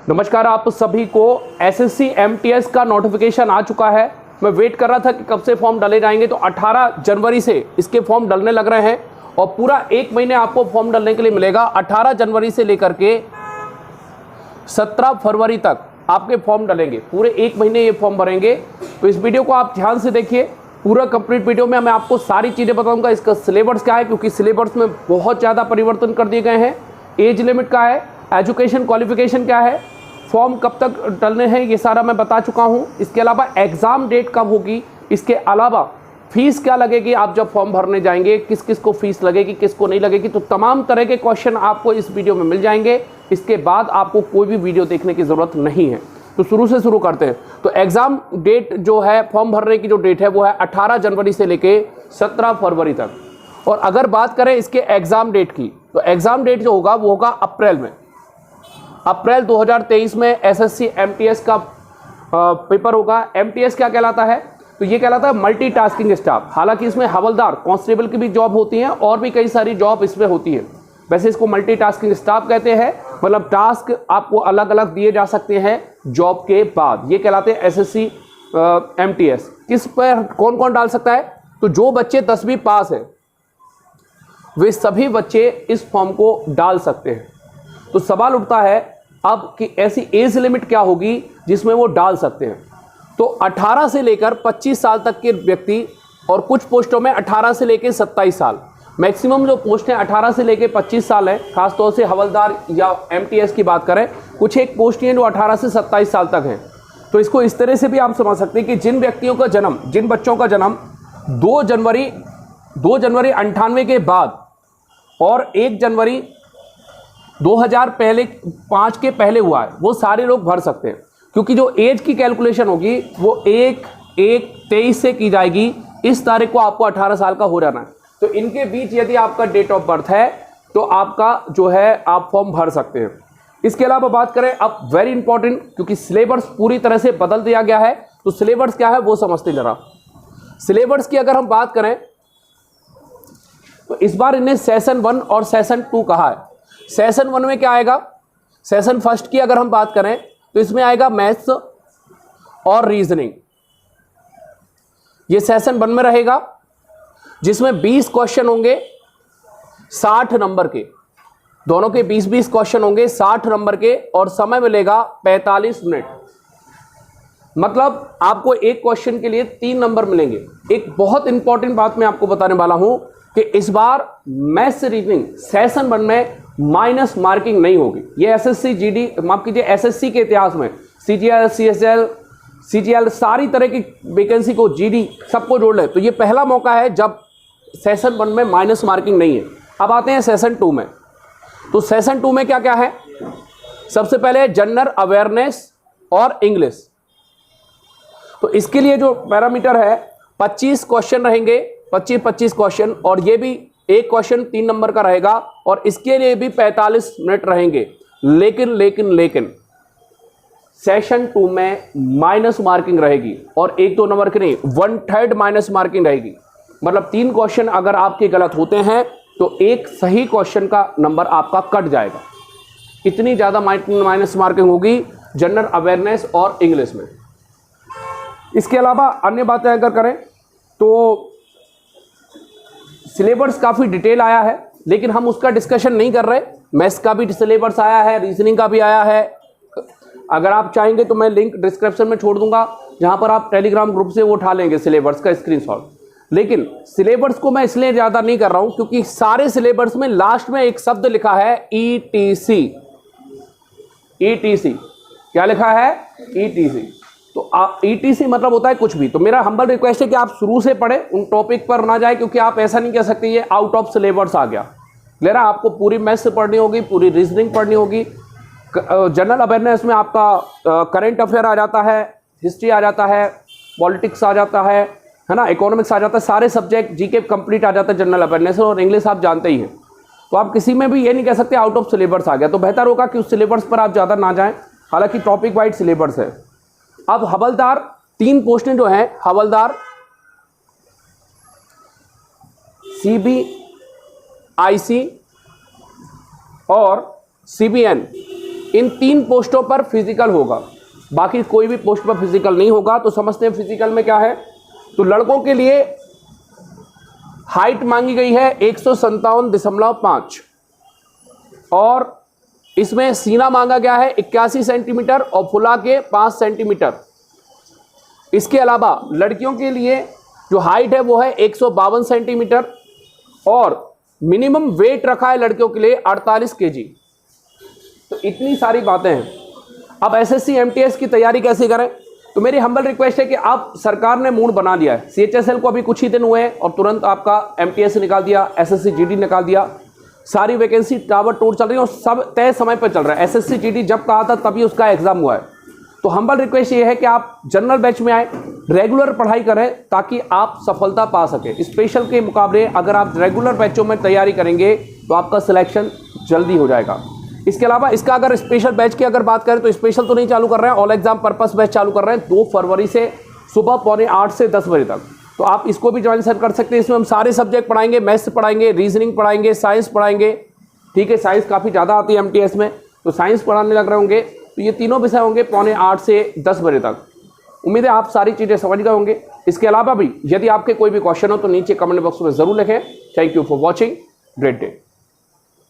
नमस्कार, आप सभी को एसएससी एमटीएस का नोटिफिकेशन आ चुका है। मैं वेट कर रहा था कि कब से फॉर्म डाले जाएंगे, तो 18 जनवरी से इसके फॉर्म डलने लग रहे हैं और पूरा एक महीने आपको फॉर्म डालने के लिए मिलेगा। 18 जनवरी से लेकर के 17 फरवरी तक आपके फॉर्म डलेंगे, पूरे एक महीने ये फॉर्म भरेंगे। तो इस वीडियो को आप ध्यान से देखिए, पूरा कंप्लीट वीडियो में मैं आपको सारी चीज़ें बताऊंगा। इसका सिलेबस क्या है, क्योंकि सिलेबस में बहुत ज़्यादा परिवर्तन कर दिए गए हैं। एज लिमिट क्या है, एजुकेशन क्वालिफिकेशन क्या है, फॉर्म कब तक डलने हैं, ये सारा मैं बता चुका हूँ। इसके अलावा एग्ज़ाम डेट कब होगी, इसके अलावा फीस क्या लगेगी, आप जब फॉर्म भरने जाएंगे किस किस को फीस लगेगी, किसको नहीं लगेगी, तो तमाम तरह के क्वेश्चन आपको इस वीडियो में मिल जाएंगे। इसके बाद आपको कोई भी वीडियो देखने की ज़रूरत नहीं है। तो शुरू से शुरू करते हैं। तो एग्ज़ाम डेट जो है, फॉर्म भरने की जो डेट है वो है 18 जनवरी से लेके 17 फरवरी तक। और अगर बात करें इसके एग्ज़ाम डेट की, तो एग्ज़ाम डेट जो होगा वो होगा अप्रैल में। अप्रैल 2023 में एसएससी एमटीएस का पेपर होगा। एमटीएस क्या कहलाता है, तो ये कहलाता है मल्टीटास्किंग स्टाफ। हालांकि इसमें हवलदार, कांस्टेबल की भी जॉब होती हैं और भी कई सारी जॉब इसमें होती है। वैसे इसको मल्टीटास्किंग स्टाफ कहते हैं, मतलब टास्क आपको अलग अलग दिए जा सकते हैं जॉब के बाद। ये कहलाते हैं एसएससी एमटीएस। किस पर कौन कौन डाल सकता है, तो जो बच्चे 10वीं पास है वे सभी बच्चे इस फॉर्म को डाल सकते हैं। तो सवाल उठता है अब कि ऐसी एज लिमिट क्या होगी जिसमें वो डाल सकते हैं। तो 18 से लेकर 25 साल तक के व्यक्ति, और कुछ पोस्टों में 18 से लेकर 27 साल, मैक्सिमम जो पोस्ट हैं 18 से लेकर 25 साल है। खासतौर से हवलदार या एमटीएस की बात करें, कुछ एक पोस्ट हैं जो 18 से 27 साल तक हैं। तो इसको इस तरह से भी आप समझ सकते हैं कि जिन व्यक्तियों का जन्म, जिन बच्चों का जन्म 2 जनवरी 98 के बाद और 1 जनवरी 2005 के पहले हुआ है, वो सारे लोग भर सकते हैं। क्योंकि जो एज की कैलकुलेशन होगी वो 1/1/23 से की जाएगी। इस तारीख को आपको 18 साल का हो जाना है। तो इनके बीच यदि आपका डेट ऑफ बर्थ है तो आपका जो है आप फॉर्म भर सकते हैं। इसके अलावा बात करें अब वेरी इंपॉर्टेंट, क्योंकि सिलेबस पूरी तरह से बदल दिया गया है। तो सिलेबस क्या है वो समझते जरा। सिलेबस की अगर हम बात करें तो इस बार इन्हें सेशन 1 और सेशन 2 कहा है। सेशन 1 में क्या आएगा, सेशन फर्स्ट की अगर हम बात करें तो इसमें आएगा मैथ्स और रीजनिंग। ये सेशन 1 में रहेगा, जिसमें 20 क्वेश्चन होंगे 60 नंबर के। दोनों के 20-20 क्वेश्चन होंगे 60 नंबर के, और समय मिलेगा 45 मिनट। मतलब आपको एक क्वेश्चन के लिए 3 नंबर मिलेंगे। एक बहुत इंपॉर्टेंट बात मैं आपको बताने वाला हूं कि इस बार मैथ्स रीजनिंग सेशन 1 में माइनस मार्किंग नहीं होगी। ये एसएससी जीडी, माफ कीजिए, एसएससी के इतिहास में सीजीएल, सीएसएल, सीजीएल सारी तरह की वैकेंसी को, जीडी सबको जोड़ ले, तो ये पहला मौका है जब सेशन 1 में माइनस मार्किंग नहीं है। अब आते हैं सेशन 2 में। तो सेशन 2 में क्या क्या है, सबसे पहले जनरल अवेयरनेस और इंग्लिश। तो इसके लिए जो पैरामीटर है 25 क्वेश्चन रहेंगे, 25-25 क्वेश्चन, और ये भी एक क्वेश्चन 3 नंबर का रहेगा, और इसके लिए भी 45 मिनट रहेंगे। लेकिन सेशन 2 में माइनस मार्किंग रहेगी, और 1-2 नंबर की नहीं, 1/3 माइनस मार्किंग रहेगी। मतलब 3 क्वेश्चन अगर आपके गलत होते हैं तो एक सही क्वेश्चन का नंबर आपका कट जाएगा। इतनी ज़्यादा माइनस मार्किंग होगी जनरल अवेयरनेस और इंग्लिश में। इसके अलावा अन्य बातें अगर करें तो सिलेबस काफ़ी डिटेल आया है, लेकिन हम उसका डिस्कशन नहीं कर रहे। मैथ्स का भी सिलेबस आया है, रीजनिंग का भी आया है। अगर आप चाहेंगे तो मैं लिंक डिस्क्रिप्शन में छोड़ दूंगा, जहां पर आप टेलीग्राम ग्रुप से वो उठा लेंगे सिलेबस का स्क्रीनशॉट। लेकिन सिलेबस को मैं इसलिए ज़्यादा नहीं कर रहा हूं क्योंकि सारे सिलेबस में लास्ट में एक शब्द लिखा है ETC। ETC क्या लिखा है, ETC। तो ETC मतलब होता है कुछ भी। तो मेरा हम्बल रिक्वेस्ट है कि आप शुरू से पढ़े, उन टॉपिक पर ना जाए, क्योंकि आप ऐसा नहीं कह सकते ये आउट ऑफ सिलेबस आ गया। लेना आपको पूरी मैथ्स पढ़नी होगी, पूरी रीजनिंग पढ़नी होगी। जनरल अवेयरनेस में आपका करंट अफेयर आ जाता है, हिस्ट्री आ जाता है, पॉलिटिक्स आ जाता है ना, इकोनॉमिक्स आ जाता है, सारे सब्जेक्ट जीके कंप्लीट आ जाता है जनरल अवेयरनेस। और इंग्लिश आप जानते ही हैं। तो आप किसी में भी ये नहीं कह सकते आउट ऑफ सिलेबस आ गया। तो बेहतर होगा कि उस सिलेबस पर आप ज़्यादा ना जाएं, हालांकि टॉपिक वाइज सिलेबस है। अब हवलदार 3 पोस्टें जो हैं, हवलदार CBIC और CBN, इन 3 पोस्टों पर फिजिकल होगा, बाकी कोई भी पोस्ट पर फिजिकल नहीं होगा। तो समझते हैं फिजिकल में क्या है। तो लड़कों के लिए हाइट मांगी गई है 157.5 और इसमें सीना मांगा गया है 81 सेंटीमीटर और फुला के 5 सेंटीमीटर। इसके अलावा लड़कियों के लिए जो हाइट है वो है 152 सेंटीमीटर और मिनिमम वेट रखा है लड़कियों के लिए 48 केजी। तो इतनी सारी बातें हैं। अब एसएससी एमटीएस की तैयारी कैसे करें? तो मेरी हम्बल रिक्वेस्ट है कि आप, सरकार ने मूड बना दिया है, सीएचएसएल को अभी कुछ ही दिन हुए हैं और तुरंत आपका एमटीएस निकाल दिया, एसएससी जीडी निकाल दिया, सारी वैकेंसी टावर टूर चल रही है और सब तय समय पर चल रहा है। एसएससी जीडी जब कहा था तभी उसका एग्जाम हुआ है। तो हम्बल रिक्वेस्ट ये है कि आप जनरल बैच में आए, रेगुलर पढ़ाई करें ताकि आप सफलता पा सकें। स्पेशल के मुकाबले अगर आप रेगुलर बैचों में तैयारी करेंगे तो आपका सिलेक्शन जल्दी हो जाएगा। इसके अलावा इसका अगर स्पेशल बैच की अगर बात करें तो स्पेशल तो नहीं चालू कर रहे हैं, ऑल एग्जाम पर्पस बैच चालू कर रहे हैं 2 फरवरी से सुबह 7:45 से 10 बजे तक। तो आप इसको भी ज्वाइन कर सकते हैं। इसमें हम सारे सब्जेक्ट पढ़ाएंगे, मैथ्स पढ़ाएंगे, रीजनिंग पढ़ाएंगे, साइंस पढ़ाएंगे। ठीक है, साइंस काफ़ी ज़्यादा आती है एमटीएस में, तो साइंस पढ़ाने लग रहे होंगे। तो ये तीनों विषय होंगे 7:45 से 10 बजे तक। उम्मीद है आप सारी चीज़ें समझ गए होंगे। इसके अलावा भी यदि आपके कोई भी क्वेश्चन हो तो नीचे कमेंट बॉक्स में ज़रूर लिखें। Thank you for watching, great day.